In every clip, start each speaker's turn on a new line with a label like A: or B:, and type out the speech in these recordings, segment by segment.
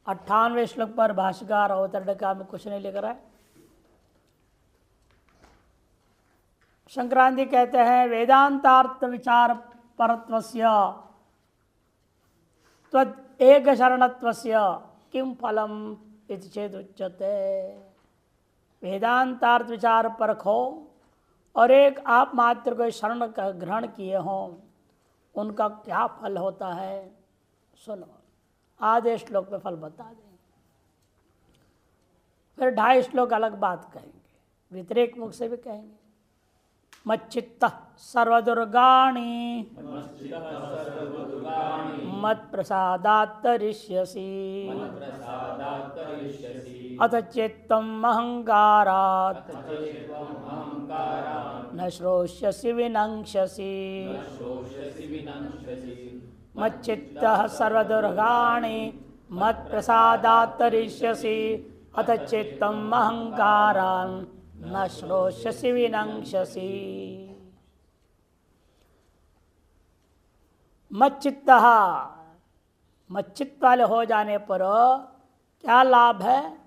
A: 98वें श्लोक पर भाष्यकार अवतरणिका में कुछ नहीं लेकर आए। संक्रांति कहते हैं वेदांतार्थ विचार परत्वस्य त्वद एक शरणत्वस्य किम फलम इति चेद उच्यते। वेदांतार्थ विचार परख हो और एक आप मात्र को शरण का ग्रहण किए हों, उनका क्या फल होता है सुनो। आधे श्लोक में फल बता देंगे, फिर 2.5 श्लोक अलग बात कहेंगे, व्यतिरेक मुख से भी कहेंगे। मच्चित्त सर्वदुर्गाणि मत प्रसादात् तरिष्यसि अथ चित्तम् अहंकारात् न श्रोष्यसि विनङ्क्ष्यसि। मच्चित्तः सर्वदुर्गाणि मत प्रसादात् तरिष्यसि अथ चित्तम् अहंकारान् न श्रोष्यसि विनङ्क्ष्यसि। मच्चित्तः, मच्चित्त वाले हो जाने पर क्या लाभ है?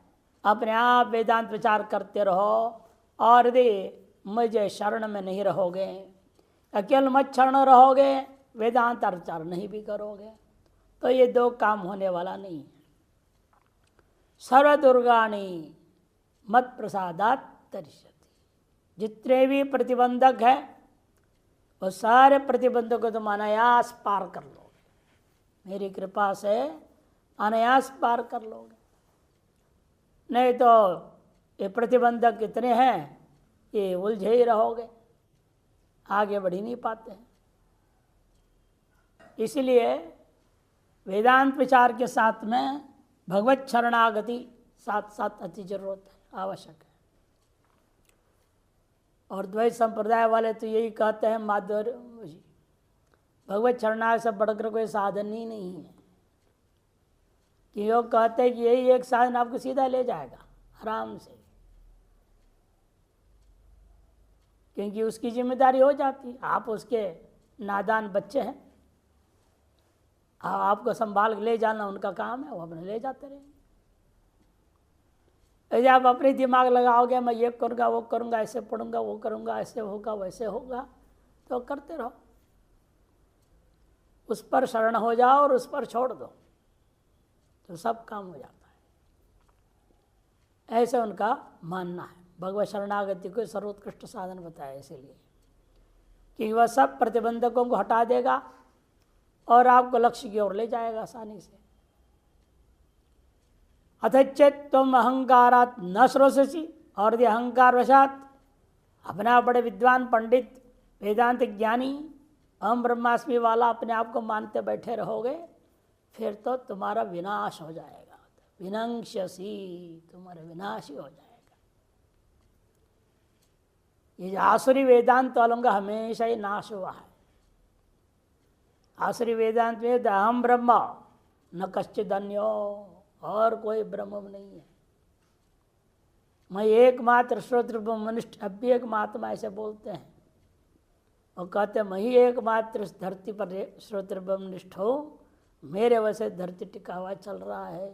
A: अपने आप वेदांत विचार करते रहो और यदि मुझे शरण में नहीं रहोगे, अकेले मत शरण रहोगे, वेदांत विचार नहीं भी करोगे, तो ये 2 काम होने वाला नहीं है। सर्वदुर्गाणि मत प्रसादात् तरिष्यति। जितने भी प्रतिबंधक है वो सारे प्रतिबंधकों को तुम अनायास पार कर लोगे, मेरी कृपा से अनायास पार कर लोगे। नहीं तो ये प्रतिबंधक कितने हैं, ये उलझे ही रहोगे, आगे बढ़ ही नहीं पाते हैं। इसलिए वेदांत विचार के साथ में भगवत शरणागति साथ साथ अति जरूरत है, आवश्यक है। और द्वैत संप्रदाय वाले तो यही कहते हैं माधुर्य भगवत शरणागति से बढ़कर कोई साधन ही नहीं है, कि वो कहते हैं कि यही एक साधन आपको सीधा ले जाएगा आराम से, क्योंकि उसकी जिम्मेदारी हो जाती है, आप उसके नादान बच्चे हैं, आपको संभाल के ले जाना उनका काम है, वो अपने ले जाते रहेंगे। यदि आप अपने दिमाग लगाओगे मैं ये करूँगा वो करूँगा, ऐसे पढ़ूंगा वो करूँगा, ऐसे होगा वैसे होगा, तो करते रहो। उस पर शरण हो जाओ और उस पर छोड़ दो तो सब काम हो जाता है। ऐसे उनका मानना है। भगवत शरणागति को सर्वोत्कृष्ट साधन बताया इसलिए कि वह सब प्रतिबंधकों को हटा देगा और आपको लक्ष्य की ओर ले जाएगा आसानी से। अथचेत तुम अहंकारात् न श्रोष्यसि, और यदि अहंकार वशात अपना बड़े विद्वान पंडित वेदांत ज्ञानी अहम ब्रह्मास्मि वाला अपने आप को मानते बैठे रहोगे, फिर तो तुम्हारा विनाश हो जाएगा। विनङ्क्ष्यसि, तुम्हारा विनाश ही हो जाएगा। ये आसुरी वेदांत वालों का हमेशा ही नाश हुआ है। आसुरी वेदांत में अहम ब्रह्म न कश्चित् अन्यो, और कोई ब्रह्म नहीं है, मैं एकमात्र श्रोत्र ब्रह्मनिष्ठ। अब भी एक महात्मा ऐसे बोलते हैं और कहते हैं मैं ही एकमात्र धरती पर श्रोत्र ब्रह्मनिष्ठ हूँ, मेरे वैसे धरती टिका हुआ चल रहा है।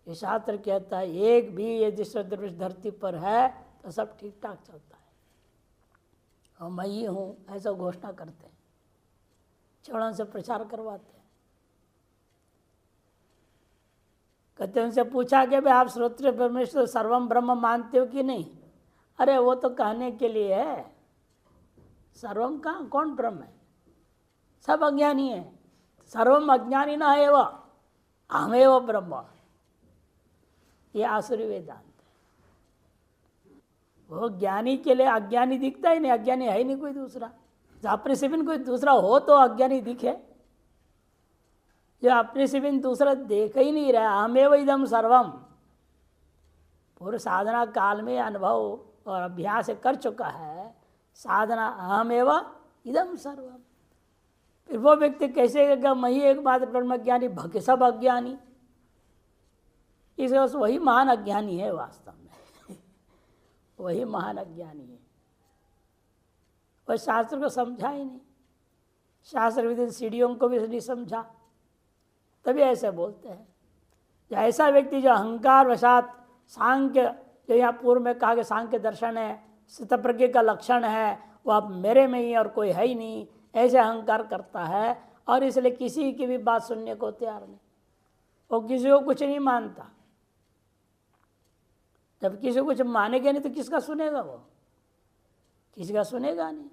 A: ये शास्त्र कहता है एक भी यदि श्रोत्र धरती पर है तो सब ठीक ठाक चलता है, और मैं ही हूँ ऐसा घोषणा करते हैं, चौड़ों से प्रचार करवाते हैं। कहते उनसे पूछा कि भाई आप श्रोत्र परमेश्वर सर्वम ब्रह्म मानते हो कि नहीं? अरे वो तो कहने के लिए है, सर्वम कहाँ, कौन ब्रह्म है? सब अज्ञानी है। सर्वम अज्ञानी ना है वह, अहमेव ब्रह्म। ये आसुरी वेदांत है। वो ज्ञानी के लिए अज्ञानी दिखता ही नहीं, अज्ञानी है ही नहीं कोई दूसरा। जो अपने से भी कोई दूसरा हो तो अज्ञानी दिखे, जो अपने से भी दूसरा देख ही नहीं रहा। अहमेव इदम सर्वम पूरे साधना काल में अनुभव और अभ्यास कर चुका है, साधना अहमेव इदम सर्वम। फिर वो व्यक्ति कैसे कहेगा मैं ही एकमात्र ब्रह्मज्ञानी, भक्ति सब अज्ञानी? इसलिए वही महान अज्ञानी है वास्तव में वही महान अज्ञानी है। वह शास्त्र को समझा ही नहीं, शास्त्र विधि सीढ़ियों को भी नहीं समझा, तभी ऐसे बोलते हैं। जो ऐसा व्यक्ति जो अहंकार वशात सांख्य, जो यहाँ पूर्व में कहा कि सांख्य दर्शन है, स्थितप्रज्ञ का लक्षण है, वो अब मेरे में ही और कोई है ही नहीं, ऐसे अहंकार करता है और इसलिए किसी की भी बात सुनने को तैयार नहीं, वो किसी को कुछ नहीं मानता। जब किसी को कुछ मानेगा नहीं तो किसका सुनेगा वो? किसी का सुनेगा नहीं।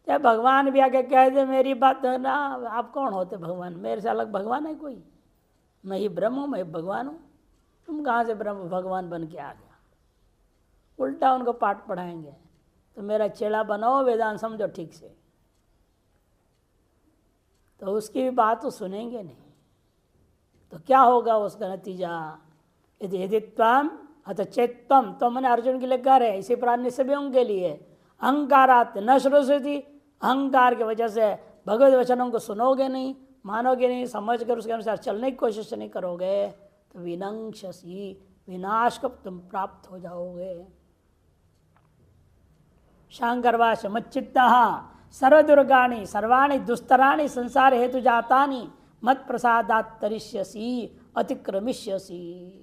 A: चाहे भगवान भी आके कह दे मेरी बात ना, आप कौन होते भगवान? मेरे से अलग भगवान है कोई? मैं ही ब्रह्म हूँ, मैं भगवान हूँ। तुम कहाँ से ब्रह्म भगवान बन के आ गया? उल्टा उनको पाठ पढ़ाएंगे, तो मेरा चेला बनाओ, वेदांत समझो ठीक से, तो उसकी भी बात तो सुनेंगे नहीं। तो क्या होगा उसका नतीजा? यदि त्वम अथ चेत्तम, तो मैंने अर्जुन के लिए कह रहे, इसी प्राण सभी के लिए, अहंकारात न श्रोषति, अहंकार की वजह से भगवत वचनों को सुनोगे नहीं, मानोगे नहीं, समझ कर उसके अनुसार चलने की कोशिश नहीं करोगे, तो विनंक्षसी, विनाश को तुम प्राप्त हो जाओगे। शांकरवाच मच्चित्ता सर्वदुर्गाणि सर्वाणि दुस्तराणि संसार हेतु जातानि मत प्रसादात् तरिष्यसि अतिक्रमिष्यसि।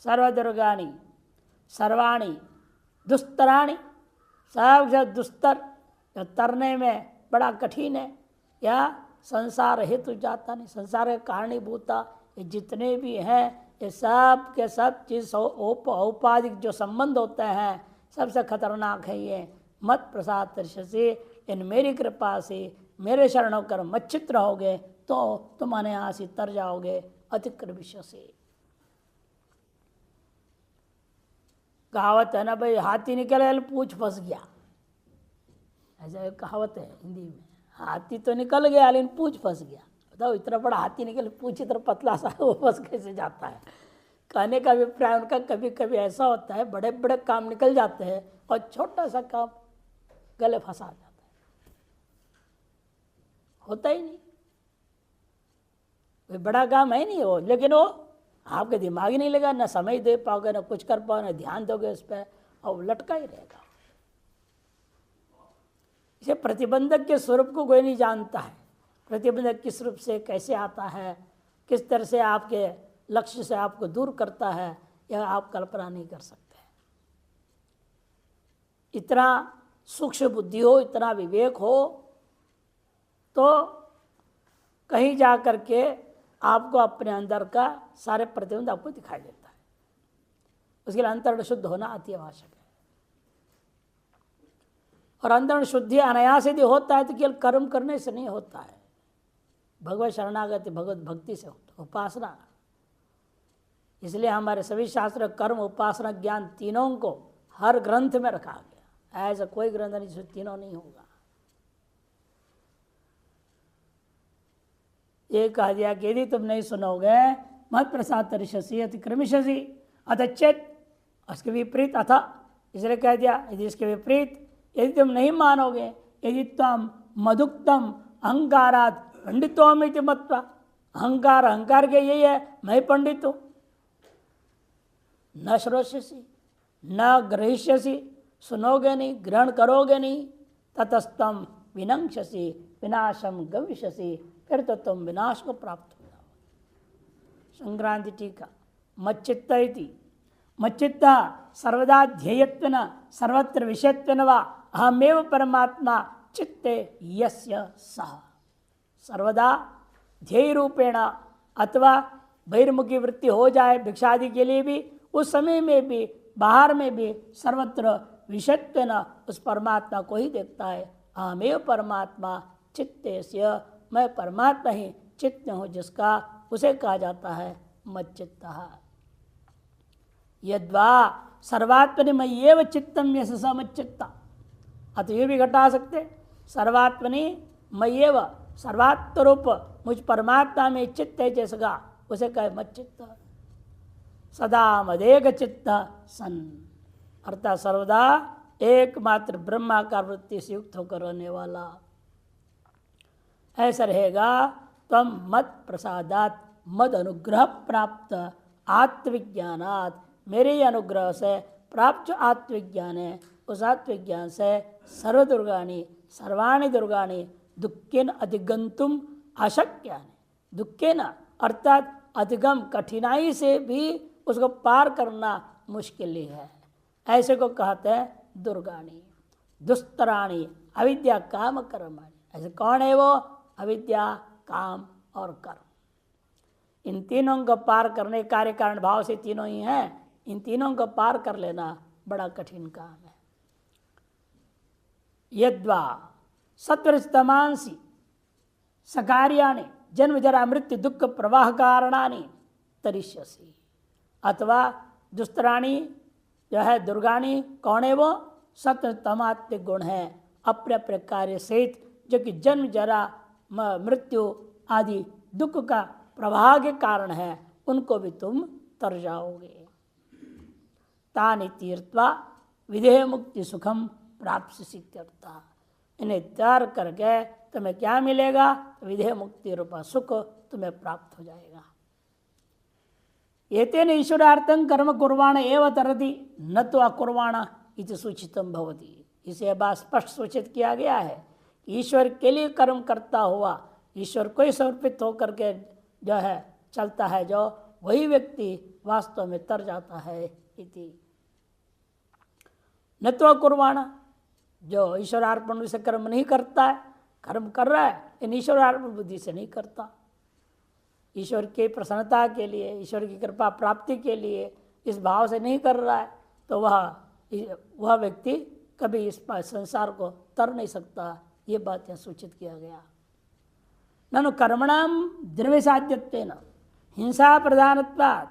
A: सर्वदुर्गाणि सर्वाणि दुस्तराणि, सब दुस्तर, जो तरने में बड़ा कठिन है, या संसार हेतु जाता नहीं, संसार के कारणीभूता ये जितने भी हैं, ये सब के सब चीज औपाधिक जो संबंध होते हैं सबसे खतरनाक है ये। मत प्रसाद दर्श से, इन मेरी कृपा से मेरे शरण होकर मच्चित रहोगे तो तुम्हारे यहाँ से तर जाओगे अतिक्रमिष्य से। कहावत है ना भाई, हाथी निकले पूंछ फंस गया, ऐसा एक कहावत है हिंदी में। हाथी तो निकल गया लेकिन पूंछ फंस गया। बताओ, इतना बड़ा हाथी निकले, पूंछ इतना पतला सा, वो फंस कैसे जाता है? कहने का अभिप्राय उनका, कभी कभी ऐसा होता है बड़े बड़े काम निकल जाते हैं और छोटा सा काम गले फंसा जाता है, होता ही नहीं। कोई बड़ा काम है नहीं वो, लेकिन वो आपके दिमाग ही नहीं लगा, ना समय दे पाओगे, ना कुछ कर पाओगे, ना ध्यान दोगे उस पर, और लटका ही रहेगा। इसे प्रतिबंधक के स्वरूप को कोई नहीं जानता है। प्रतिबंधक किस रूप से कैसे आता है, किस तरह से आपके लक्ष्य से आपको दूर करता है, यह आप कल्पना नहीं कर सकते। इतना सूक्ष्म बुद्धि हो, इतना विवेक हो, तो कहीं जा कर के आपको अपने अंदर का सारे प्रतिबंध आपको दिखाई देता है। उसके लिए अंतरण शुद्ध होना अति आवश्यक है। और अंतरण शुद्धि अनायास यदि होता है तो केवल कर्म करने से नहीं होता है, भगवत शरणागति, भगवत भक्ति से होता, उपासना। इसलिए हमारे सभी शास्त्र कर्म, उपासना, ज्ञान तीनों को हर ग्रंथ में रखा गया। ऐसा कोई ग्रंथ नहीं जिसमें तीनों नहीं होगा। ये कहा दिया कि यदि तुम नहीं सुनोगे मत प्रसाद तरिष्यसि अतिक्रमिष्यसि अथ चेत्, उसके विपरीत अथ, इसलिए कह दिया यदि इसके विपरीत, यदि तुम नहीं मानोगे, यदि तुम मधुक्तम अहंकारात पंडितोमिति मत्वा, अहंकार के यही है मैं पंडित हूँ, न श्रोष्यसि न ग्रहिष्यसि, सुनोगे नहीं, ग्रहण करोगे नहीं, ततस्तम विनंक्षसि विनाशम गविष्यसि, फिर तो तुम विनाश को प्राप्त हो जाओ। संक्रांति टीका मच्चित्त इति, मच्चित्त सर्वदा ध्येयत्वेन सर्वत्र विषयत्वेन वा अहमेव परमात्मा चित्ते यस्य सः। सर्वदा ध्येय रूपेण अथवा बहिर्मुखी वृत्ति हो जाए भिक्षादि के लिए भी, उस समय में भी, बाहर में भी, सर्वत्र विषयत्वेन उस परमात्मा को ही देखता है। अहमेव परमात्मा चित्तेस्य, मैं परमात्मा ही चित्त हूँ जिसका, उसे कहा जाता है मच्चित्तः। यद्वा सर्वात्मनि मय्येव चित्तम यस्य स मच्चित्तः। अतः ये भी घटा सकते, सर्वात्मनि मय्येव, सर्वात्मरूप मुझ परमात्मा में चित्त है जिसका, उसे कहे मच्चित्तः। सदा मदेक चित्त सन, अर्थात सर्वदा एकमात्र ब्रह्माकार वृत्ति से युक्त होकर रहने वाला। ऐसा रहेगा तम मत प्रसादात, मद अनुग्रह प्राप्त आत्मविज्ञानात्, मेरे ही अनुग्रह से प्राप्त जो आत्मविज्ञान है, उस आत्मविज्ञान से सर्वदुर्गाणि सर्वाणि दुर्गाणि दुःखेन अधिगंतुम अशक्यानि, दुखे न, अर्थात अधिगम कठिनाई से भी उसको पार करना मुश्किल ही है। ऐसे को कहते हैं दुर्गाणी, दुस्तराणी, अविद्या काम कर्माणी। ऐसे कौन है वो? अविद्या, काम और कर्म। इन तीनों को पार करने, कार्य कारण भाव से तीनों ही हैं, इन तीनों को पार कर लेना बड़ा कठिन काम है। यद्वा सत्वरजतमांसी सकार्याणि जन्म जरा मृत्यु दुख प्रवाह कारणानि तरिष्यसि। अथवा दुस्तराणी जो है दुर्गाणी, कौन है वो? सत्व तमात्मिक गुण है, अपने अपने कार्य सहित, जो कि जन्म जरा मृत्यु आदि दुख का प्रवाह के कारण है, उनको भी तुम तर जाओगे। तानि तीर्थवा विधेय मुक्ति सुखम प्राप्त सिद्ध्यर्था। इन्हें त्याग करके तुम्हें क्या मिलेगा? विधेय मुक्ति रूपा सुख तुम्हें प्राप्त हो जाएगा। एतेन ईश्वरार्थं कर्म कुर्वाण एव तरति न तो अकुर्वाण इति सूचितम भवति। इसे बात स्पष्ट सूचित किया गया है, ईश्वर के लिए कर्म करता हुआ, ईश्वर को ही समर्पित होकर के जो है चलता है, जो वही व्यक्ति वास्तव में तर जाता है। इति न तो अकुर्वाण, जो ईश्वरार्पण से कर्म नहीं करता है, कर्म कर रहा है लेकिन ईश्वरार्पण बुद्धि से नहीं करता, ईश्वर की प्रसन्नता के लिए, ईश्वर की कृपा प्राप्ति के लिए इस भाव से नहीं कर रहा है, तो वह व्यक्ति कभी इस संसार को तर नहीं सकता। ये बात यहाँ सूचित किया गया। ननु कर्मणाम द्रव्यसाध्यत्वेन हिंसा प्रधानत्वात्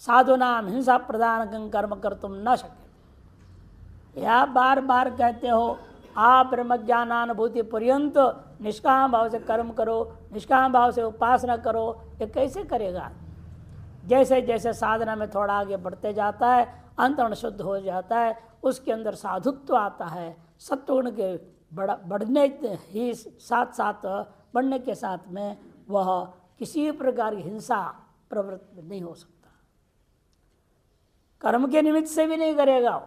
A: साधूनाम हिंसा प्रधान कर्म कर्तुम न शक्य। यह बार बार कहते हो आप ब्रह्म ज्ञानानुभूति पर्यंत निष्काम भाव से कर्म करो, निष्काम भाव से उपासना करो, ये कैसे करेगा? जैसे जैसे साधना में थोड़ा आगे बढ़ते जाता है, अंतरण शुद्ध हो जाता है, उसके अंदर साधुत्व आता है, सत्वगुण के बढ़ने ही साथ साथ बढ़ने के साथ में वह किसी प्रकार की हिंसा प्रवृत्त नहीं हो सकता, कर्म के निमित्त से भी नहीं करेगा।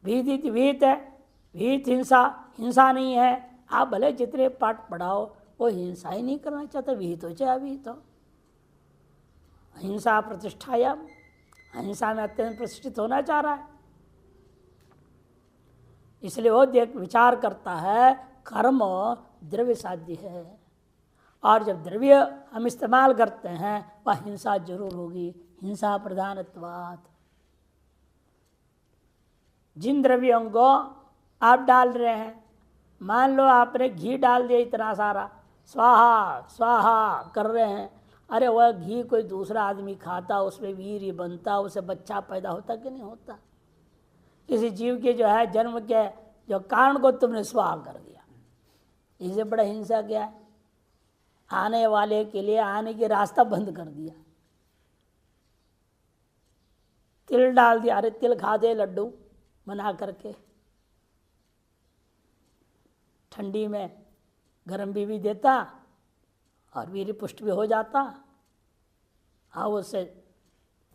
A: भीत भीत है, भीत हिंसा, हिंसा नहीं है। आप भले जितने पाठ पढ़ाओ, वो हिंसा ही नहीं करना चाहता, विहित हो चाहे अविहित हो। हिंसा प्रतिष्ठायाम, हिंसा में अत्यंत प्रतिष्ठित होना चाह रहा है, इसलिए वो विचार करता है कर्म द्रव्य साध्य है, और जब द्रव्य हम इस्तेमाल करते हैं वह हिंसा जरूर होगी, हिंसा प्रधानत्वात्। जिन द्रव्यों को आप डाल रहे हैं, मान लो आपने घी डाल दिया इतना सारा, स्वाहा स्वाहा कर रहे हैं, अरे वह घी कोई दूसरा आदमी खाता, उसमें वीर्य बनता, उसे बच्चा पैदा होता कि नहीं होता? किसी जीव के जो है जन्म के जो कारण को तुमने स्वाहा कर दिया, इससे बड़ा हिंसा क्या है? आने वाले के लिए आने के रास्ता बंद कर दिया। तिल डाल दिया, अरे तिल खा दे लड्डू बना करके, ठंडी में गर्म भी देता और वीर्य पुष्ट भी हो जाता, हाँ उससे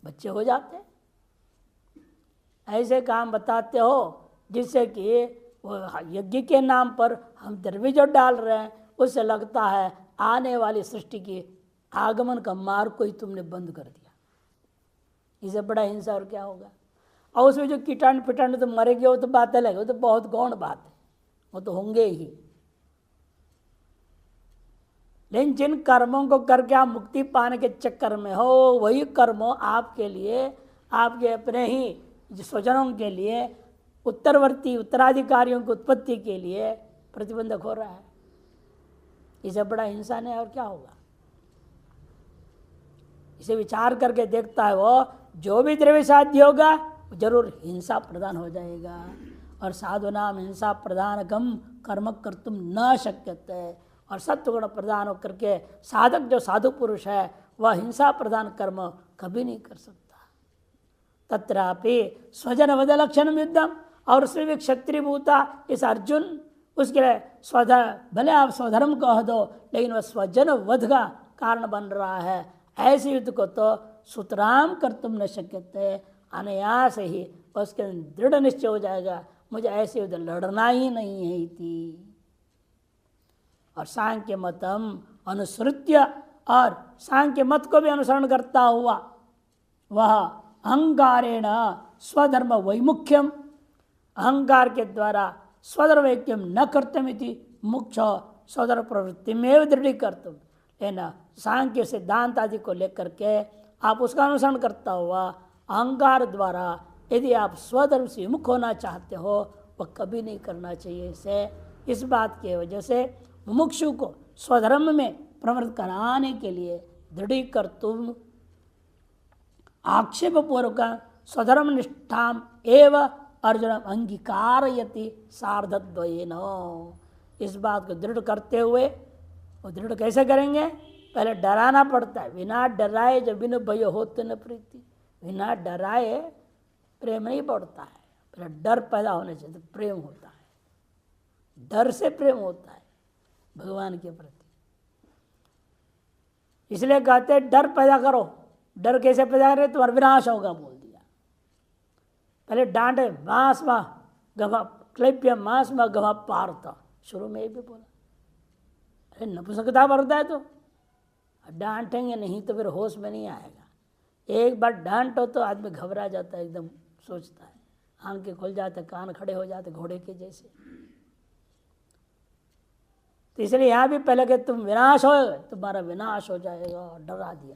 A: बच्चे हो जाते। ऐसे काम बताते हो जिससे कि वो यज्ञ के नाम पर हम द्रव्य जो डाल रहे हैं उससे लगता है आने वाली सृष्टि की आगमन का मार्ग को ही तुमने बंद कर दिया। इससे बड़ा हिंसा और क्या होगा? और उसमें जो कीटाणु पिटाणु तो मरेंगे वो तो बात अलग है, वो तो बहुत गौण बात है, वो तो होंगे ही। लेकिन जिन कर्मों को करके आप मुक्ति पाने के चक्कर में हो, वही कर्म आपके लिए, आपके अपने ही स्वजनों के लिए, उत्तरवर्ती उत्तराधिकारियों की उत्पत्ति के लिए प्रतिबंधक हो रहा है। इसे बड़ा हिंसा नहीं और क्या होगा? इसे विचार करके देखता है वो, जो भी द्रव्य साध्य होगा जरूर हिंसा प्रदान हो जाएगा। और साधु नाम हिंसा प्रदान गम कर्म कर्तुम न शक्यते। और सत्वगुण प्रदान होकर के साधक जो साधु पुरुष है वह हिंसा प्रदान कर्म कभी नहीं कर सकता। तत्रापि स्वजन वध लक्षण युद्धम, और उसमें भी क्षत्रिय भूता इस अर्जुन, उसके लिए स्वधर्म, भले आप स्वधर्म कह दो लेकिन वह स्वजन वध का कारण बन रहा है। ऐसे युद्ध को तो सुतराम कर तुम न शक्यते, अनायास ही उसके दृढ़ निश्चय हो जाएगा मुझे ऐसे युद्ध लड़ना ही नहीं है। इति और सांख्य मतम अनुसृत्य और सांख्य मत को भी अनुसरण करता हुआ वह अहंकारेण स्वधर्म वैमुख्यम, अहंकार के द्वारा स्वधर्म वैक्यम न कर्तमिति मुख्य स्वधर्म प्रवृत्ति में दृढ़ कर्तुम, लेना सांख्य सिद्धांत आदि को लेकर के आप उसका अनुसरण करता हुआ अहंकार द्वारा यदि आप स्वधर्म से विमुख होना चाहते हो वह कभी नहीं करना चाहिए। इसे इस बात की वजह से मुमुक्षु को स्वधर्म में प्रवृत्त कराने के लिए दृढ़ कर्तुम आक्षेप पूर्वक स्वधर्म निष्ठाम एव अर्जुन अंगीकारयति सार्धद्वयेन। इस बात को दृढ़ करते हुए, वो दृढ़ कैसे करेंगे? पहले डराना पड़ता है। बिना डराए जब बिन भय होते न प्रीति, बिना डराए प्रेम नहीं बढ़ता है। पहले डर पैदा होने से तो प्रेम होता है, डर से प्रेम होता है भगवान के प्रति। इसलिए कहते हैं डर पैदा करो। डर कैसे पैदा करे? तुम्हारा विनाश होगा बोल दिया। पहले डांटे मांस व गवा क्लैप्य मांस व गवा पारता, शुरू में ये भी बोला। अरे नपुंसकता बढ़ता है तो डांटेंगे नहीं तो फिर होश में नहीं आएगा। एक बार डांटो तो आदमी घबरा जाता है, एकदम सोचता है, आंखें खुल जाते, कान खड़े हो जाते घोड़े के जैसे। तो इसलिए यहाँ भी पहले कि तुम विनाश हो, तुम्हारा विनाश हो जाएगा, डरा दिया।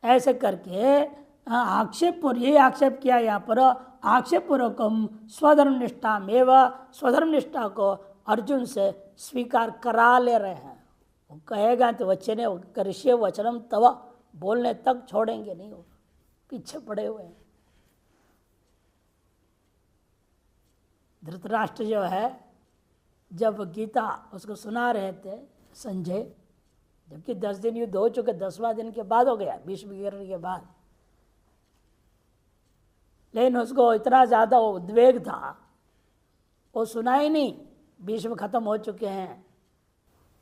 A: ऐसे करके आक्षेप पूर्व, ये आक्षेप किया यहाँ पर आक्षेप पूर्वकम स्वधर्म निष्ठा में स्वधर्म निष्ठा को अर्जुन से स्वीकार करा ले रहे हैं। वो कहेगा तो वचने करिष्ये वचनम तव, बोलने तक छोड़ेंगे नहीं, वो पीछे पड़े हुए हैं। धृतराष्ट्र जो है जब गीता उसको सुना रहे थे संजय, जबकि 10 दिन युद्ध हो चुके, 10वां दिन के बाद हो गया भीष्म गिरने के बाद, लेकिन उसको इतना ज़्यादा उद्वेग था वो सुना ही नहीं। भीष्म खत्म हो चुके हैं,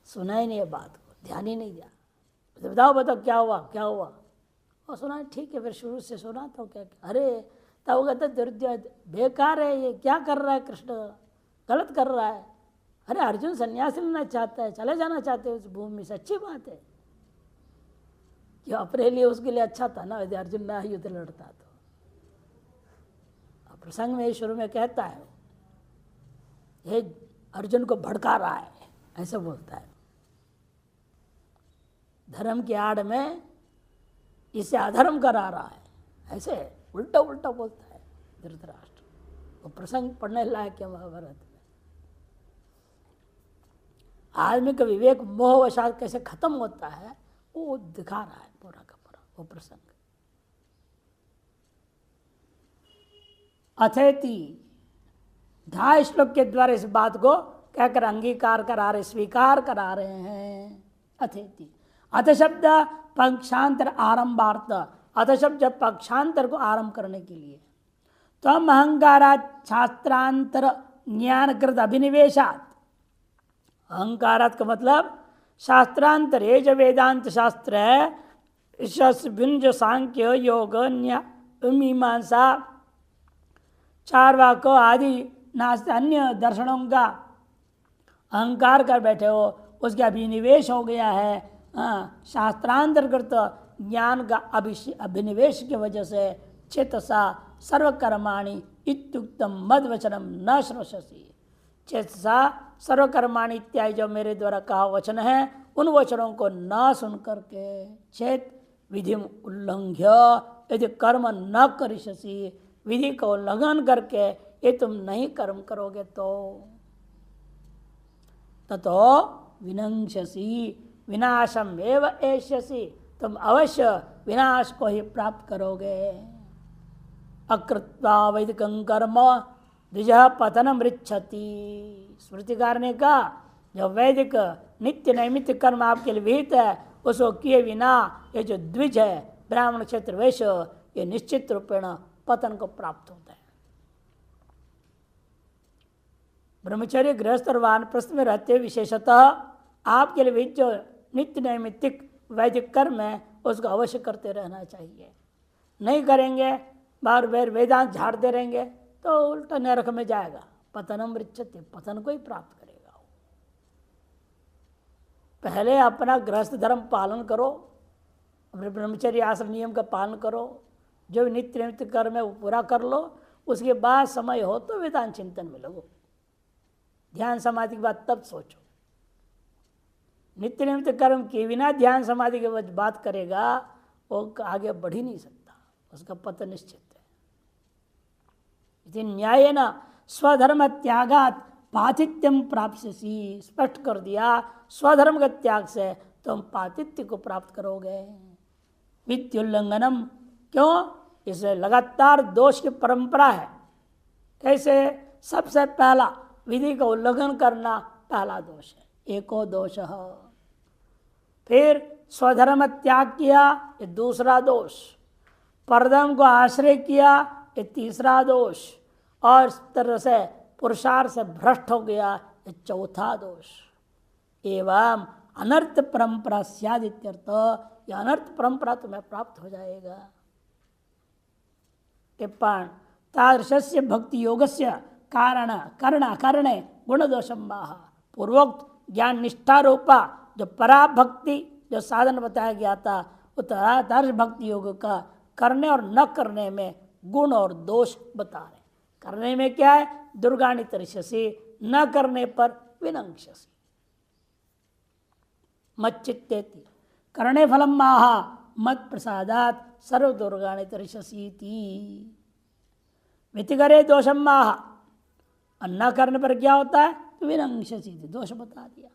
A: सुना ही नहीं ये बात को, ध्यान ही नहीं दिया। बताओ बताओ क्या हुआ क्या हुआ? और सुना ठीक है, फिर शुरू से सुना तो क्या, अरे तब वो कहते बेकार है, ये क्या कर रहा है कृष्ण, गलत कर रहा है। अरे अर्जुन संन्यास लेना चाहता है, चले जाना चाहते हैं उस भूमि से, अच्छी बात है। कि अपने लिए उसके लिए अच्छा था ना यदि अर्जुन ना युद्ध लड़ता तो। प्रसंग में शुरू में कहता है ये अर्जुन को भड़का रहा है, ऐसे बोलता है। धर्म की आड़ में इसे अधर्म करा रहा है, ऐसे उल्टा उल्टा बोलता है धृतराष्ट्र। वो प्रसंग पढ़ने लायक है महाभारत में। आदमी का विवेक मोहवशात कैसे खत्म होता है वो दिखा रहा है पूरा का पूरा वो प्रसंग। अथेति 2 श्लोक के द्वारा इस बात को कहकर अंगीकार करा रहे, स्वीकार करा रहे हैं। अथेति अथ शब्द पक्षांतर आरंभार्थ, अथ शब्द जब पक्षांतर को आरंभ करने के लिए, तो हम अहंकारात शास्त्रांतर ज्ञानकृत अभिनिवेशात, अहंकारात का मतलब शास्त्रांतर, ये जो वेदांत शास्त्र है, शास्त्र जो सांख्य योग मीमांसा चारवाक आदि नास्ते अन्य दर्शनों का अहंकार कर बैठे हो, उसके अभिनिवेश हो गया है। शास्त्रांतर्गत ज्ञान का अभिनिवेश की वजह से चेतसा सर्वकर्माणि इत्युक्तम मद्वचनम न श्रोषसि, चेतसा सर्वकर्माणि इत्यादि जो मेरे द्वारा कहा वचन है उन वचनों को न सुन करके चेत विधि उल्लंघ्य, यदि कर्म न करिष्यसि, विधि को उल्लंघन करके ये तुम नहीं कर्म करोगे तो ततो विनंक्षसि विनाशम एव एष्यसि, तुम अवश्य विनाश को ही प्राप्त करोगे। अकृत्वा वैदिकं कर्म द्विज पतनम ऋच्छति, स्मृतिकार ने कहा जो वैदिक नित्य नैमित्तिक कर्म आपके लिए विहित है उसको किए बिना ये जो द्विज है ब्राह्मण क्षेत्र वैश्य, ये निश्चित रूपेण पतन को प्राप्त होता है। ब्रह्मचर्य गृहस्थ और वानप्रस्थ में रहते विशेषतः आपके लिए जो नित्य नैमित्तिक वैदिक कर्म है उसको अवश्य करते रहना चाहिए। नहीं करेंगे बार बार वेदांत झाड़ते रहेंगे तो उल्टा नरक में जाएगा, पतनम ऋच्छति, पतन को ही प्राप्त करेगा। पहले अपना गृहस्थ धर्म पालन करो, अपने ब्रह्मचर्य आश्रम नियम का पालन करो, जो नित्य नित्य कर्म है वो पूरा कर लो। उसके बाद समय हो तो वेदांत चिंतन में लगो, ध्यान समाधि की बात तब सोचो। नित्य नित्य कर्म के बिना ध्यान समाधि के बात करेगा वो आगे बढ़ ही नहीं सकता, उसका पतन निश्चित है। इति न्याय न स्वधर्म त्यागात पातिथ्यम प्राप्स्यसि, स्पष्ट कर दिया स्वधर्म के त्याग से तुम पातिथ्य को प्राप्त करोगे। विद्युल्लंघनम, क्यों? इसलिए लगातार दोष की परंपरा है। कैसे? सबसे पहला विधि का उल्लंघन करना पहला दोष है, एको दोष। फिर स्वधर्म त्याग किया, ये दूसरा दोष। परधर्म को आश्रय किया, ये तीसरा दोष। और इस तरह से पुरुषार्थ से भ्रष्ट हो गया, ये चौथा दोष। एवं अनर्थ परंपरा स्यादित्यर्थ, यह अनर्थ परंपरा तुम्हें प्राप्त हो जाएगा। टिप्पण तादृशस्य भक्ति योगस्य कारण कर्ण करणे गुण दोषम माह, पूर्वोक्त ज्ञान निष्ठा रूपा जो परा भक्ति जो साधन बताया गया था, वो तादृश भक्ति योग का करने और न करने में गुण और दोष बता रहे। करने में क्या है? दुर्गाणि तरिष्यसि, न करने पर विनंक्ष्यसि। मच्चित्तेति करणे फलम माहा मत प्रसादात सर्व दुर्गाणि तरिष्यसीति। मितिकरे दोषम माहा, और न करने पर क्या होता है? तो विनंक्ष्यसीति, दोष बता दिया।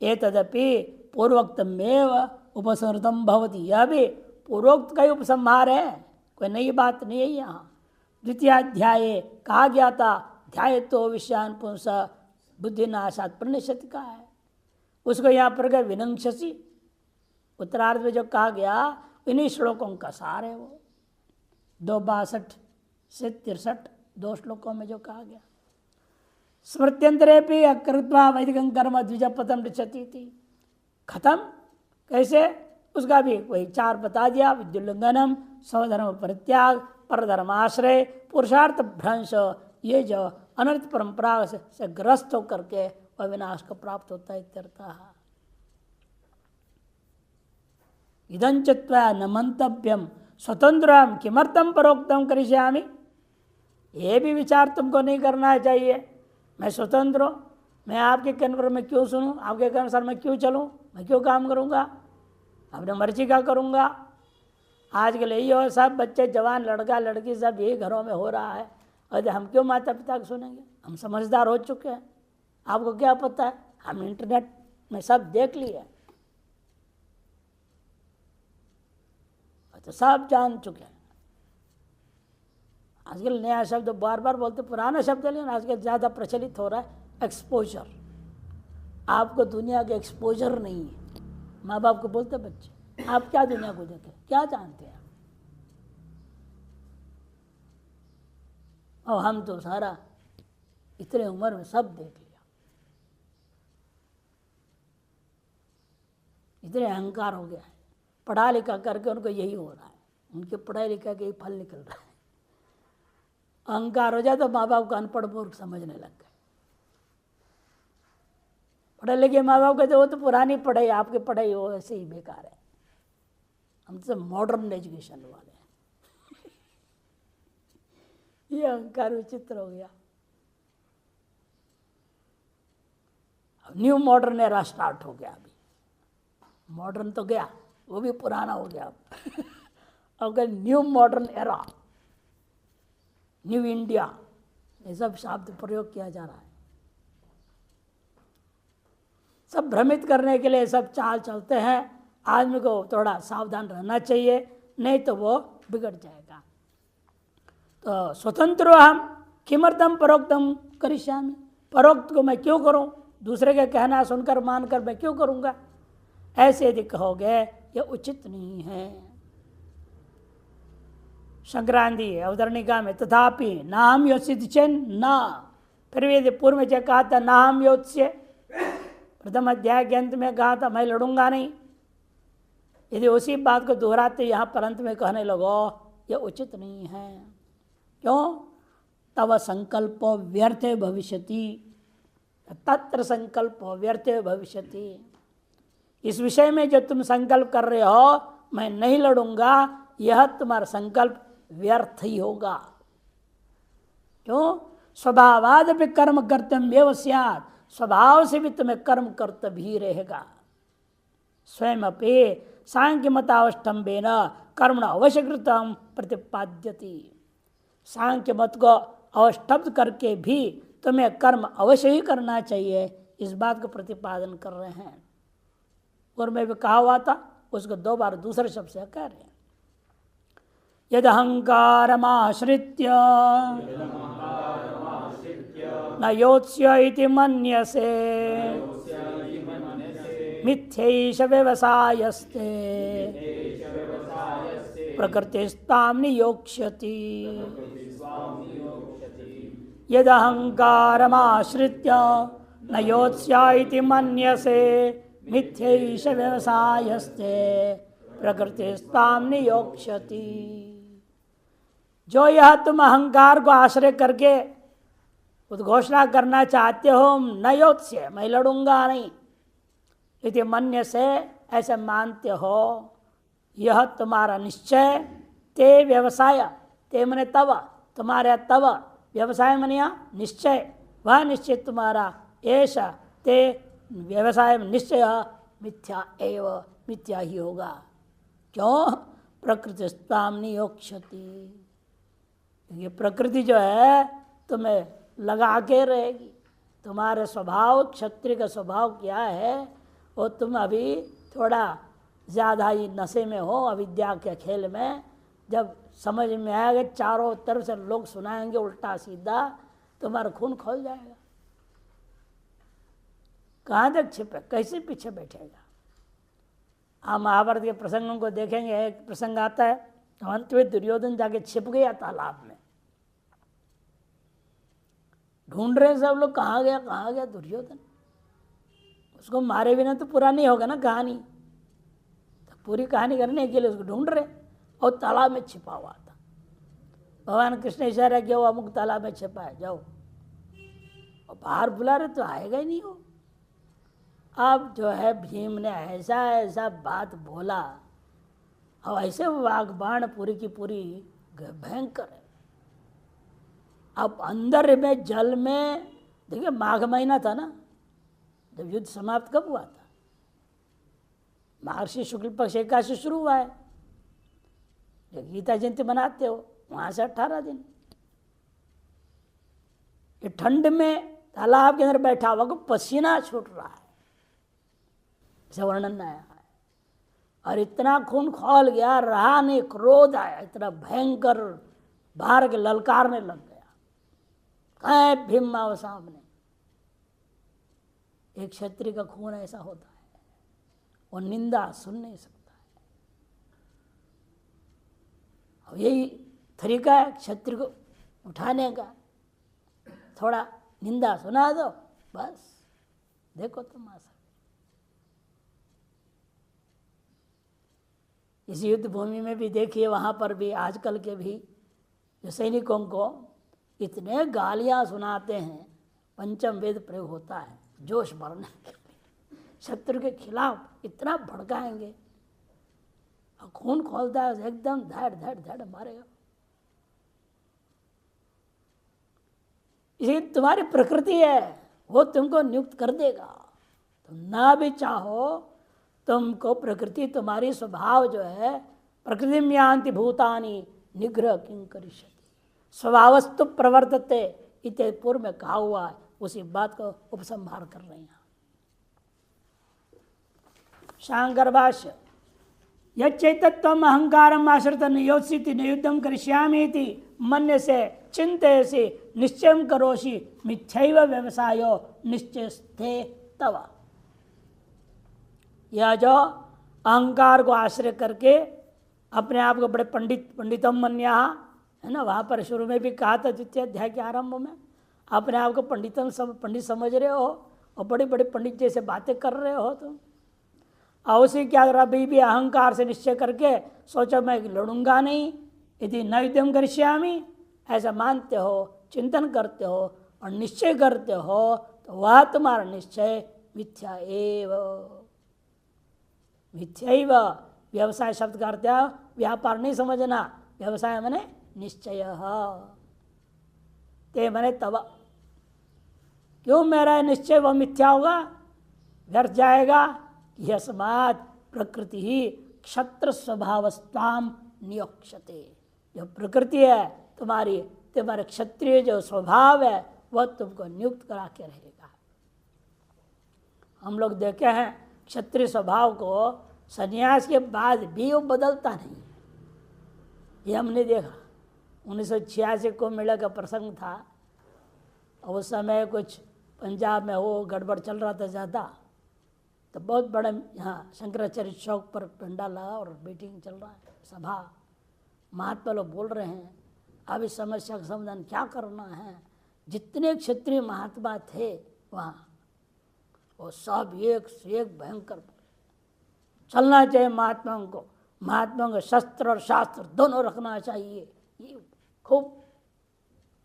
A: एतदपि पूर्वोक्तमेव उपसंहृतम भवति, यह भी पूर्वोक्त का ही उपसंहार है, कोई नई बात नहीं है। यहाँ द्वितीयाध्याय कहा गया था ध्याय तो विषयान पुंस बुद्धिनाशात प्रणश्यति का है, उसको यहाँ पर गए विनंक्ष्यसि। उत्तरार्ध में जो कहा गया इन्हीं श्लोकों का सार है वो, 262 से 63 दो श्लोकों में जो कहा गया। स्मृत्यंतरे भी अकृत्वा वैदिकं कर्म द्विजपथम ऋक्षति थी, खत्म। कैसे? उसका भी वही 4 बता दिया। विद्युल्लंघनम, स्वधर्म परित्याग, परधर्माश्रय, पुरुषार्थ भ्रंश, ये जो अनर्थ परंपरा से ग्रस्त होकर के वह विनाश को प्राप्त होता है। इत्यर्थः इदं चित्वा न मंतव्यम स्वतंत्रम किमर्थम परोक्तम करिष्यामि, ये भी विचार तुमको नहीं करना चाहिए। मैं स्वतंत्र हूँ, मैं आपके कहने पर मैं क्यों सुनूं, आपके कहने अनुसार मैं क्यों चलूं, मैं क्यों काम करूँगा, अपने मर्जी का करूँगा। आजकल यही हो, सब बच्चे जवान लड़का लड़की सब यही घरों में हो रहा है, और हम क्यों माता पिता को सुनेंगे? हम समझदार हो चुके हैं, आपको क्या पता है? हम इंटरनेट में सब देख लिए, तो सब जान चुके हैं। आजकल नया शब्द बार बार बोलते, पुराना शब्द लेकिन आजकल ज़्यादा प्रचलित हो रहा है, एक्सपोजर। आपको दुनिया के एक्सपोजर नहीं है। माँ बाप को बोलते बच्चे, आप क्या दुनिया को देखे, क्या जानते हैं? और हम तो सारा इतने उम्र में सब देख लिया। इतने अहंकार हो गया है, पढ़ा लिखा करके उनको यही हो रहा है, उनके पढ़ाई लिखा के फल निकल रहा है। अहंकार हो जाए तो माँ बाप को अनपढ़ मूर्ख समझने लग गए। पढ़े लिखे माँ बाप कहते वो तो पुरानी पढ़ाई, आपकी पढ़ाई वो ऐसे ही बेकार है, हम तो मॉडर्न एजुकेशन वाले हैं। ये अहंकार विचित्र हो गया। न्यू मॉडर्न एरा स्टार्ट हो गया। अभी मॉडर्न तो गया, वो भी पुराना हो गया। अब new modern era, new India, ये सब शब्द प्रयोग किया जा रहा है। सब भ्रमित करने के लिए सब चाल चलते हैं। आदमी को थोड़ा सावधान रहना चाहिए, नहीं तो वो बिगड़ जाएगा। तो स्वतंत्र हम किमर्थम परोक्तम करिष्यामि, परोक्त को मैं क्यों करूं, दूसरे के कहना सुनकर मानकर मैं क्यों करूंगा? ऐसे यदि कहोगे ये उचित नहीं है। संक्रांति अवतरणिका में तथापि नाम योत्सित चेन न, फिर भी यदि पूर्व में कहा था नाम योत्स्य, प्रथम अध्याय के अंत में कहा था मैं लड़ूंगा नहीं, यदि उसी बात को दोहराते यहाँ पर अंत में कहने लगो ये उचित नहीं है। क्यों? तव संकल्प व्यर्थ भविष्यति, तत्र संकल्प व्यर्थ भविष्यति। इस विषय में जो तुम संकल्प कर रहे हो मैं नहीं लड़ूंगा, यह तुम्हारा संकल्प व्यर्थ ही होगा। क्यों? स्वभावाद भी कर्म कर्तव्य स्यात्, स्वभाव से भी तुम्हें कर्म कर्तव्य ही रहेगा। स्वयं अपि सांख्य मतावष्टम्बेन कर्मण अवश्यकृतम प्रतिपाद्यति, सांख्य मत को अवष्टब्ध करके भी तुम्हें कर्म अवश्य ही करना चाहिए, इस बात को प्रतिपादन कर रहे हैं। और मैं भी कहा हुआ था, उसको 2 बार दूसरे शब्द से कह रहे हैं। यद अहंकारमाश्रित्य न योत्स्य इति मन्यसे मिथ्यैष व्यवसायस्ते प्रकृतिस्तां नियोक्ष्यति। यद अहंकारमाश्रित्य न योत्स्य इति मन्यसे मिथ्यैष व्यवसायस्ते प्रकृतिस्तां नियोक्ष्यति। जो यह तुम अहंकार को आश्रय करके उद्घोषणा करना चाहते हो, न योत्स्य मैं लड़ूंगा नहीं, इति मन्य से ऐसे मानते हो, यह तुम्हारा निश्चय ते व्यवसाय, ते मने तव, तुम्हारे तव, व्यवसाय मने निश्चय, वह निश्चय तुम्हारा, ऐसा ते व्यवसाय में निश्चय मिथ्या एव, मिथ्या ही होगा। क्यों? प्रकृतिस्तां नियोक्ष्यति, ये प्रकृति जो है तुम्हें लगा के रहेगी। तुम्हारे स्वभाव, क्षत्रिय का स्वभाव क्या है, वो तुम अभी थोड़ा ज़्यादा ही नशे में हो, अविद्या के खेल में। जब समझ में आएगा, चारों तरफ से लोग सुनाएंगे उल्टा सीधा, तुम्हारा खून खोल जाएगा। कहाँ तक छिपे, कैसे पीछे बैठेगा? आप महाभारत के प्रसंगों को देखेंगे, एक प्रसंग आता है, अंत में दुर्योधन जाके छिप गया तालाब में। ढूंढ रहे सब लोग, कहाँ गया दुर्योधन। उसको मारे बिना तो पूरा नहीं होगा ना कहानी, तो पूरी कहानी करने के लिए उसको ढूंढ रहे, और तालाब में छिपा हुआ था। भगवान कृष्ण इशारा किया, वो अमुक तालाब में छिपा है, जाओ। और बाहर बुला रहे तो आएगा ही नहीं हो। अब जो है भीम ने ऐसा ऐसा बात बोला, और ऐसे वाग्बाण पूरी की पूरी भयंकर है। अब अंदर में जल में, देखिए माघ महीना था ना, जब युद्ध समाप्त कब हुआ था? महर्षि शुक्ल पक्ष एकादशी शुरू हुआ है, जो गीता जयंती मनाते हो, वहां से 18 दिन। ये ठंड में तालाब के अंदर बैठा हुआ को पसीना छूट रहा है, ऐसा वर्णन आया है। और इतना खून खौल गया, रहा नहीं, क्रोध आया, इतना भयंकर, बाहर के ललकारने लग गया। कहाँ भीम आओ सामने। एक क्षत्रिय का खून ऐसा होता है, वो निंदा सुन नहीं सकता है। और यही तरीका है क्षत्रिय को उठाने का, थोड़ा निंदा सुना दो, बस देखो तमाशा। इस युद्ध भूमि में भी देखिए, वहाँ पर भी आजकल के भी जो सैनिकों को इतने गालियाँ सुनाते हैं, पंचम वेद प्रयोग होता है जोश भरने के लिए, शत्रु के खिलाफ इतना भड़काएंगे, और खून खोलता है एकदम, धड़ धड़ धड़ मारेगा। इसी तुम्हारी प्रकृति है, वो तुमको नियुक्त कर देगा। तुम ना भी चाहो, तुमको प्रकृति, तुम्हारी स्वभाव जो है, प्रकृति में यान्ति भूतानि निग्रह किं करिष्यति, स्वभावस्तु प्रवर्तते, इत्यादि पूर्व में कहा हुआ है, उसी बात को उपसंहार कर रहे हैं। शांकर भाष्य, यच्चैतत्वम् अहंकारम् आश्रितं न योत्स्यति न युद्धं करिष्यामीति मन्यसे चिन्तयसि निश्चयं करोषि मिथ्यैव व्यवसायो निश्चयस्ते तव। यह जो अहंकार को आश्रय करके अपने आप को बड़े पंडितम मन्या है ना, वहाँ पर शुरू में भी कहा था द्वितीय अध्याय के आरंभ में, अपने आप को पंडित समझ रहे हो और बड़े बड़े पंडित जैसे बातें कर रहे हो तुम। और उसी क्या अभी भी अहंकार से निश्चय करके सोचो मैं लड़ूंगा नहीं, यदि न युद्धं करिष्यामि, ऐसा मानते हो, चिंतन करते हो और निश्चय करते हो, तो वह तुम्हारा निश्चय मिथ्या एव, मिथ्यैव। व्यवसाय शब्द का अर्थ व्यापार नहीं समझना, व्यवसाय माने निश्चय। ते माने तब। क्यों मेरा निश्चय वह मिथ्या होगा, व्यर्थ जाएगा? यस्मात् प्रकृति ही क्षत्र स्वभावस्ताम नियोक्षते। जो प्रकृति है तुम्हारी, तुम्हारे क्षत्रिय जो स्वभाव है वह तुमको नियुक्त करा के रहेगा। हम लोग देखे हैं क्षत्रिय स्वभाव को संन्यास के बाद भी वो बदलता नहीं, ये हमने देखा। 1986 को मेले का प्रसंग था, उस समय कुछ पंजाब में वो गड़बड़ चल रहा था ज़्यादा, तो बहुत बड़ा यहाँ शंकराचार्य चौक पर पंडाल लगा और मीटिंग चल रहा है, सभा। महात्मा लोग बोल रहे हैं अब इस समस्या का समाधान क्या करना है। जितने क्षत्रिय महात्मा थे वहाँ, वो सब एक से एक भयंकर बोले। चलना चाहिए महात्माओं को, महात्माओं को शस्त्र और शास्त्र दोनों रखना चाहिए। ये खूब,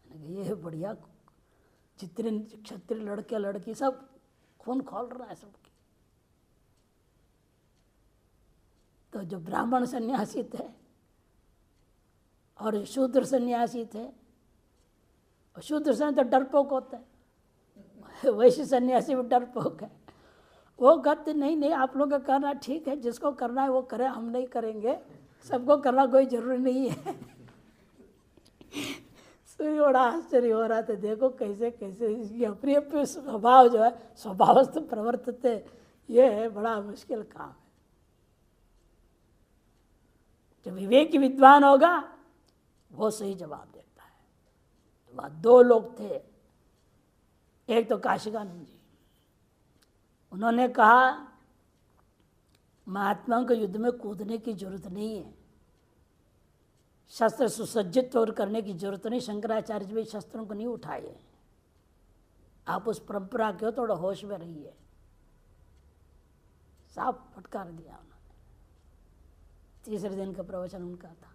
A: ये बढ़िया। जितने क्षत्रिय लड़के लड़की सब खून खोल रहा है सबकी। तो जो ब्राह्मण सन्यासी थे और शूद्र सन्यासी थे, शूद्र सन्यासी तो डरपोक होते हैं, वैसे सन्यासी भी डरपोक है। वो कहते नहीं नहीं, आप लोगों का करना ठीक है, जिसको करना है वो करे, हम नहीं करेंगे, सबको करना कोई जरूरी नहीं है। सूर्य बड़ा आश्चर्य हो रहा था, देखो कैसे कैसे इसकी अपनी अपनी स्वभाव जो है स्वभावस्थ प्रवर्तते, ये है बड़ा मुश्किल काम है। जो विवेकी विद्वान होगा वो सही जवाब देता है। तो वहाँ दो लोग थे, एक तो काशिकानंद जी, उन्होंने कहा महात्माओं को युद्ध में कूदने की जरूरत नहीं है, शस्त्र सुसज्जित और करने की जरूरत नहीं। शंकराचार्य जी भी शस्त्रों को नहीं उठाए, आप उस परंपरा के हो थोड़ा होश में रहिए। साफ फटकार दिया उन्होंने। तीसरे दिन का प्रवचन उनका था,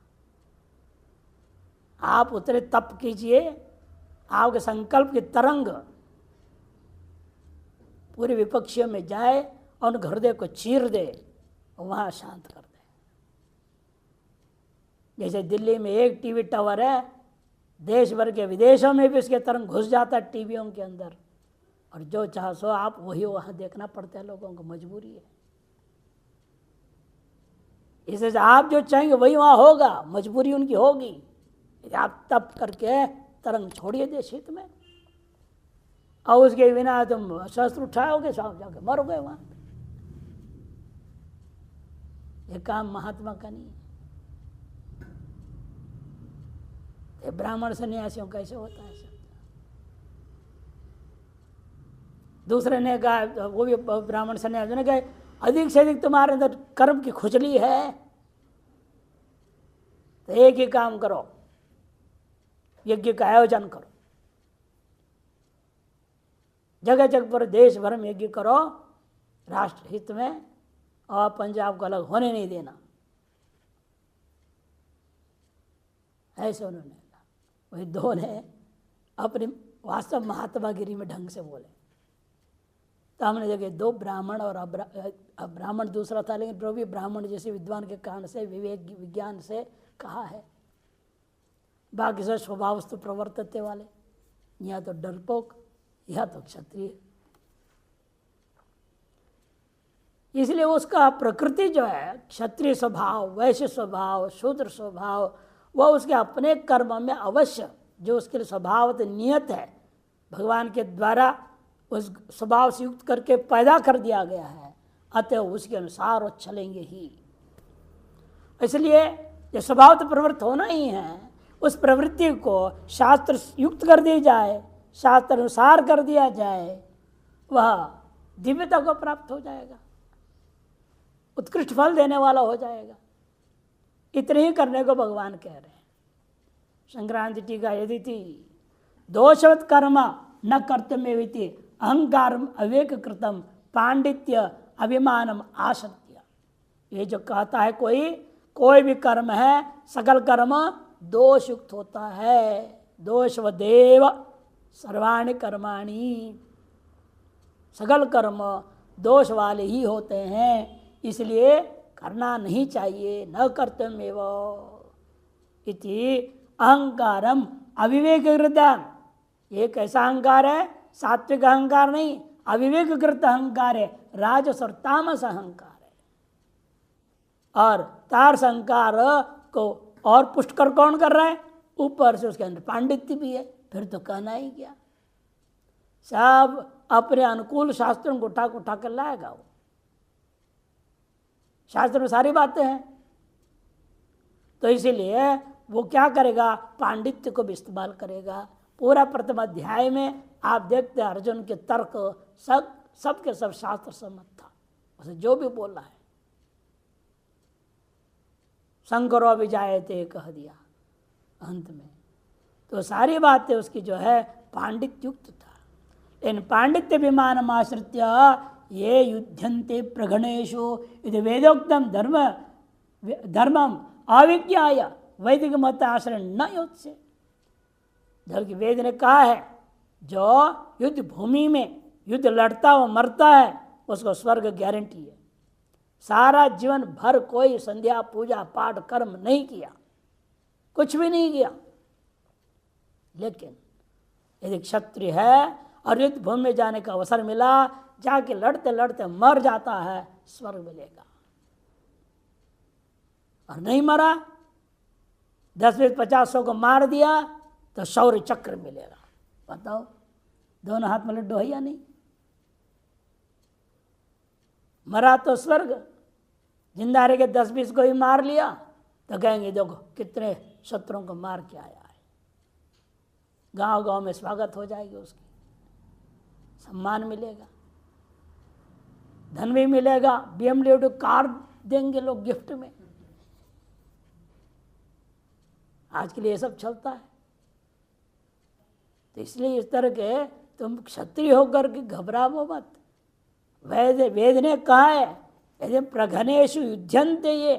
A: आप उतरे तप कीजिए, आपके संकल्प की तरंग पूरे विपक्षियों में जाए और उन हृदय को चीर दे और वहां शांत कर दे। जैसे दिल्ली में एक टीवी टावर है, देश भर के विदेशों में भी उसके तरंग घुस जाता है टीवियों के अंदर, और जो चाहो सो आप वही वहां देखना पड़ता है, लोगों को मजबूरी है। इससे आप जो चाहेंगे वही वहां होगा, मजबूरी उनकी होगी। आप तप करके तरंग छोड़िए देश हित में, और उसके बिना तुम शस्त्र उठाओगे, सब जाके मरोगे वहां। ये काम महात्मा का नहीं है। ब्राह्मण सन्यासियों कैसे होता है सब। दूसरे ने कहा, वो भी ब्राह्मण सन्यासी ने कहा, अधिक से अधिक तुम्हारे अंदर कर्म की खुजली है तो एक ही काम करो, यज्ञ का आयोजन करो, जगह जगह पर देश भर में यज्ञ करो राष्ट्र हित में, और पंजाब को अलग होने नहीं देना। ऐसे उन्होंने कहा। वही दो ने अपनी वास्तव महात्मागिरी में ढंग से बोले। तो हमने देखे दो ब्राह्मण और ब्राह्मण दूसरा था, लेकिन प्रभु ब्राह्मण जैसे विद्वान के कारण से, विवेक विज्ञान से कहा है। बाकी सब स्वभावस्थ प्रवर्तते वाले, या तो डरपोक या तो क्षत्रिय। इसलिए उसका प्रकृति जो है क्षत्रिय स्वभाव, वैश्य स्वभाव, शूद्र स्वभाव, वह उसके अपने कर्म में अवश्य जो उसके स्वभाव नियत है, भगवान के द्वारा उस स्वभाव से युक्त करके पैदा कर दिया गया है, अतः उसके अनुसार वो चलेंगे ही। इसलिए ये स्वभाव तो प्रवृत्त होना ही है, उस प्रवृत्ति को शास्त्र युक्त कर दी जाए, शास्त्र अनुसार कर दिया जाए, वह दिव्यता को प्राप्त हो जाएगा, उत्कृष्ट फल देने वाला हो जाएगा। इतने ही करने को भगवान कह रहे हैं। संक्रांति टीका यदि थी दोषवत कर्म न कर्तव्यमिति अहंकारम अविवेक कृतम पांडित्य अभिमानम आसत्य। ये जो कहता है कोई भी कर्म है, सकल कर्म दोष युक्त होता है। दोषवदेव सर्वाणि कर्माणि, सकल कर्म दोष वाले ही होते हैं। इसलिए करना नहीं चाहिए, न कर्तव्यमेव इति अहंकारम अविवेककृतम। ये कैसा अहंकार है? सात्विक अहंकार नहीं, अविवेककृत अहंकार है, राजस और तामस अहंकार है। और तारस अहंकार को और पुष्ट कर कौन कर रहा है? ऊपर से उसके अंदर पांडित्य भी है, फिर तो कहना ही क्या। सब अपने अनुकूल शास्त्रों को उठा कर लाएगा वो। शास्त्र में सारी बातें हैं, तो इसीलिए वो क्या करेगा? पांडित्य को भी इस्तेमाल करेगा। पूरा प्रथम अध्याय में आप देखते हैं अर्जुन के तर्क सब के सब शास्त्र सम्मत था, उसे जो भी बोला है। शंकरो भी जाए थे कह दिया अंत में, तो सारी बातें उसकी जो है पांडित्य युक्त था। इन पांडित्य विमान आश्रित्य ये युध्यन्ते प्रगणेशु यदि वेदोक्तम धर्मम अविज्ञाय वैदिक मत आश्रय न योत्स्य। जबकि वेद ने कहा है जो युद्ध भूमि में युद्ध लड़ता हुआ मरता है उसको स्वर्ग गारंटी है। सारा जीवन भर कोई संध्या पूजा पाठ कर्म नहीं किया, कुछ भी नहीं किया, लेकिन यदि क्षत्रिय है और युद्ध भूमि में जाने का अवसर मिला, जाके लड़ते लड़ते मर जाता है, स्वर्ग मिलेगा। और नहीं मरा, 10-50 को मार दिया तो शौर्य चक्र मिलेगा। बताओ, दोनों हाथ में लड्डू है या नहीं? मरा तो स्वर्ग, जिंदा रह के 10-20 को ही मार लिया तो कहेंगे देखो कितने शत्रुओं को मार के आया है। गांव गांव में स्वागत हो जाएगी उसकी, सम्मान मिलेगा, धन भी मिलेगा, BMW कार देंगे लोग गिफ्ट में। आज के लिए ये सब चलता है। तो इसलिए इस तरह के तुम क्षत्रिय होकर के घबराओ मत। वेद ने कहा है यदि प्रघनेशु युध्यन्ते, ये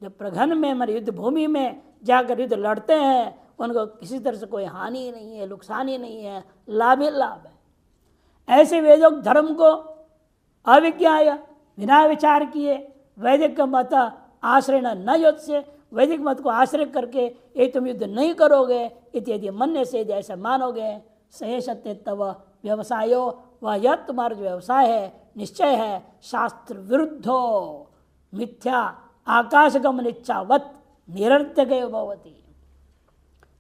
A: जो प्रघन में हमारे युद्ध भूमि में जाकर युद्ध लड़ते हैं उनको किसी तरह से कोई हानि नहीं है, नुकसान ही नहीं है, लाभ ही लाभ है। ऐसे वेदों धर्म को अविज्ञाय बिना विचार किए वैदिक मत आश्रय न योत्स्य, वैदिक मत को आश्रय करके ये तुम युद्ध नहीं करोगे इत्यादि मन से यदि ऐसा मानोगे, सहेशते तव व्यवसायो, वह यह तुम्हारा जो व्यवसाय है निश्चय है शास्त्र विरुद्धो मिथ्या आकाशगमन इच्छावत निरर्थक भवति।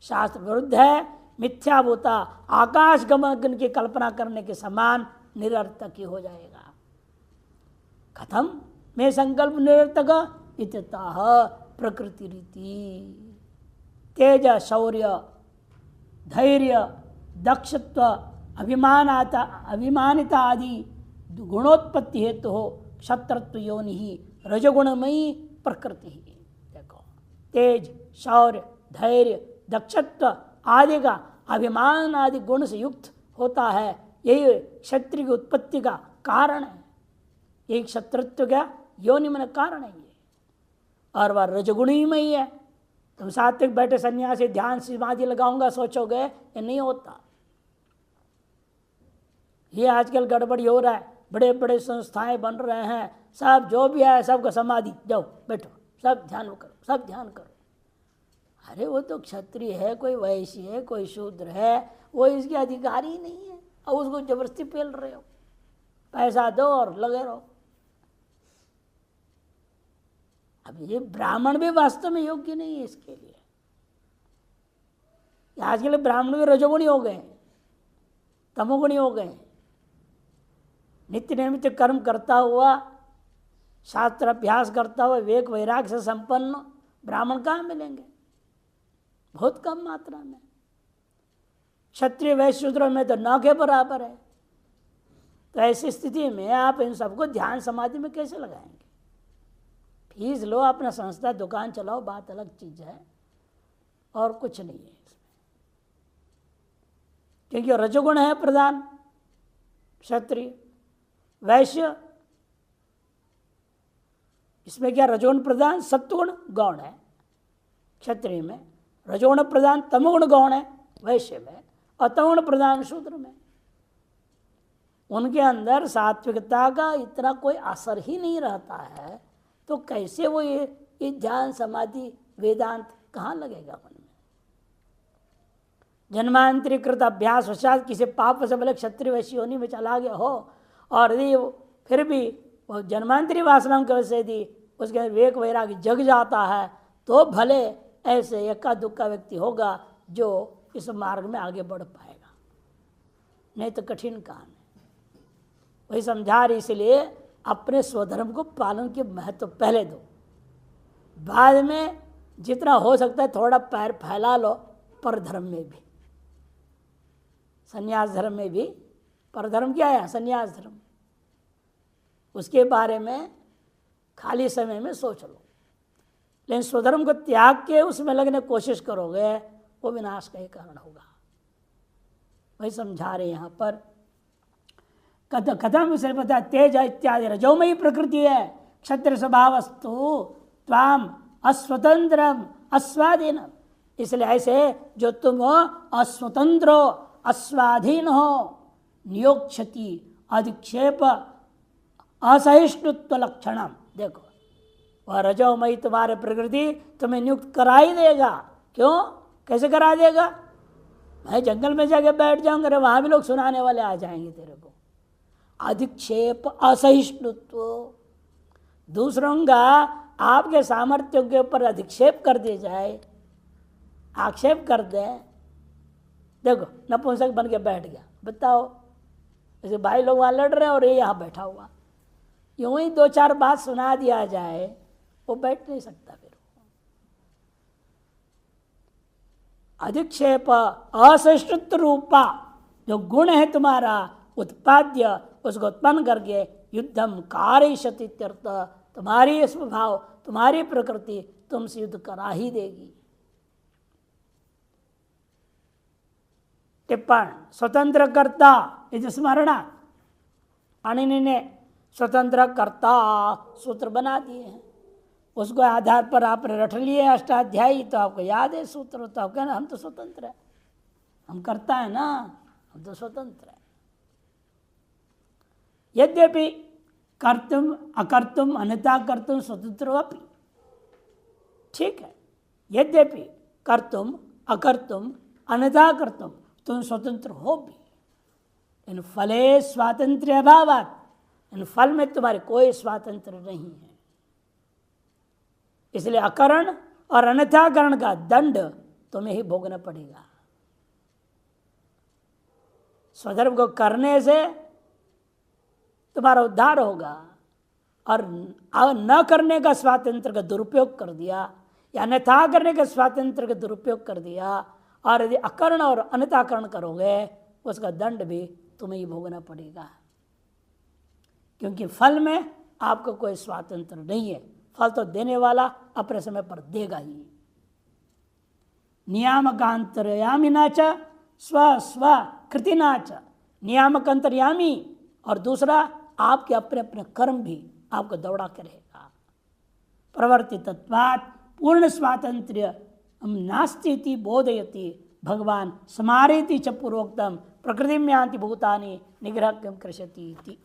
A: शास्त्र विरुद्ध है, मिथ्याभूता आकाश गमन की कल्पना करने के समान निरर्थक ही हो जाएगा। कथम में संकल्प निरर्थक इत्यतः प्रकृति रीति तेज शौर्य धैर्य दक्षत्व अभिमानिता आदि गुणोत्पत्ति हेतु हो क्षत्रत्व योनि ही रजगुणमयी प्रकृति ही। देखो, तेज शौर्य धैर्य दक्षत्व आदि का अभिमान आदि गुण से युक्त होता है, यही क्षत्रिय की उत्पत्ति का कारण है। एक क्षत्रत्व का योनि में कारण है ये, और वह रजगुणी में ही है। तुम सात्विक बैठे सन्यासी ध्यान समाधि लगाऊंगा सोचोगे, ये नहीं होता। ये आजकल गड़बड़ी हो रहा है, बड़े बड़े संस्थाएं बन रहे हैं, सब जो भी है सबको समाधि, जाओ बैठो सब ध्यान करो, सब ध्यान करो। अरे वो तो क्षत्रिय है, कोई वैश्य है, कोई शूद्र है, वो इसके अधिकारी ही नहीं है, और उसको जबरदस्ती पेल रहे हो, पैसा दो और लगे रहो। अब ये ब्राह्मण भी वास्तव में योग्य नहीं है इसके लिए। आज के लिए ब्राह्मण भी रजोगुणी हो गए, तमोगुणी हो गए। नित्य नियमित कर्म करता हुआ, शास्त्र अभ्यास करता हुआ, विवेक वैराग्य से संपन्न ब्राह्मण कहाँ मिलेंगे? बहुत कम मात्रा में। क्षत्रिय वैश्य शूद्र में तो न के बराबर है। तो ऐसी स्थिति में आप इन सबको ध्यान समाधि में कैसे लगाएंगे? फीस लो, अपना संस्था दुकान चलाओ, बात अलग चीज है, और कुछ नहीं है इसमें। क्योंकि रजोगुण है प्रधान क्षत्रिय, वैश्य इसमें क्या रजोगुण प्रधान, सत्वगुण गौण है क्षत्रिय में, रजोगुण प्रधान तमोगुण गौण है वैश्य में, और तमोगुण प्रधान शूद्र में। उनके अंदर सात्विकता का इतना कोई असर ही नहीं रहता है, तो कैसे वो ये ध्यान समाधि वेदांत कहाँ लगेगा मन में? जन्मांतरीकृत अभ्यास वशात किसी पाप से भले क्षत्रिय वैश्य योनि में चला गया हो और यदि फिर भी वो जन्मांतरी वासनाओं की वजह से यदि उसके विवेक वैराग्य जग जाता है तो भले ऐसे एक्का दुक्का व्यक्ति होगा जो इस मार्ग में आगे बढ़ पाएगा, नहीं तो कठिन काम है। वही समझा रही, इसलिए अपने स्वधर्म को पालन के महत्व पहले दो, बाद में जितना हो सकता है थोड़ा पैर फैला लो पर धर्म में भी, संन्यास धर्म में भी। पर धर्म क्या है? संन्यास धर्म। उसके बारे में खाली समय में सोच लो, लेकिन स्वधर्म को त्याग के उसमें लगने की कोशिश करोगे वो विनाश का ही कारण होगा। वही समझा रहे यहाँ पर। कथम विषय पता तेज इत्यादि रजोमयी प्रकृति है, क्षत्र स्वभावस्तु त्वाम अस्वतंत्रम अस्वाधीन। इसलिए ऐसे जो तुम अस्वतंत्र हो, अस्वाधीन हो, नियोक्षति अधिक्षेप असहिष्णुत्व लक्षणम। देखो वह रजोमयी तुम्हारे प्रकृति तुम्हें नियुक्त करा ही देगा। क्यों? कैसे करा देगा? मैं जंगल में जाके बैठ जाऊंगा, वहां भी लोग सुनाने वाले आ जाएंगे तेरे को। अधिक्षेप असहिष्णुत्व, दूसरों का आपके सामर्थ्यों के ऊपर अधिक्षेप कर दिया जाए, आक्षेप कर दे। देखो नपुंसक बन के बैठ गया, बताओ जैसे भाई लोग वहां लड़ रहे हैं और ये यहाँ बैठा हुआ, यूं ही दो चार बात सुना दिया जाए वो बैठ नहीं सकता। फिर अधिक्षेप असहिष्णुत्व रूपा जो गुण है तुम्हारा उत्पाद्य, उसको उत्पन्न करके युद्धम कारयिष्यति इत्यर्थ। तुम्हारी स्वभाव, तुम्हारी प्रकृति तुमसे युद्ध करा ही देगी। टिप्पण स्वतंत्र कर्ता, इस स्मरणा पाणिनि ने स्वतंत्र कर्ता सूत्र बना दिए हैं। उसको आधार पर आपने रट लिए अष्टाध्यायी, तो आपको याद है सूत्र, तो आप कहना हम तो स्वतंत्र है, हम करता है ना, हम तो स्वतंत्र है। यद्यपि कर्तुम अकर्तुम अन्यथा कर्तुम स्वतंत्र अपि, ठीक है, यद्यपि कर्तुम अकर्तुम अन्यथा कर्तुम तुम स्वतंत्र हो भी, इन फले स्वातंत्र्य अभावात्, इन फल में तुम्हारे कोई स्वातंत्र नहीं है। इसलिए अकरण और अन्यथाकरण का दंड तुम्हें ही भोगना पड़ेगा। स्वधर्म को करने से तुम्हारा उद्धार होगा, और न करने का स्वातंत्र का दुरुपयोग कर दिया या अन्यथा करने का स्वातंत्र का दुरुपयोग कर दिया, और यदि अकर्ण और अन्यथाकरण करोगे उसका दंड भी तुम्हें ही भोगना पड़ेगा। क्योंकि फल में आपको कोई स्वातंत्र नहीं है, फल तो देने वाला अपने समय पर देगा ही। नियामकांतरयामिना च स्व स्व कृतिना च, नियामक अंतर्यामी और दूसरा आपके अपने अपने कर्म भी आपको दौड़ा करेगा। प्रवर्तितत्वात् पूर्ण स्वातंत्र्य नास्ति बोधयति भगवान समारेति च पूर्वोक्तम प्रकृति में यान्ति भूतानि निग्रह कृशति।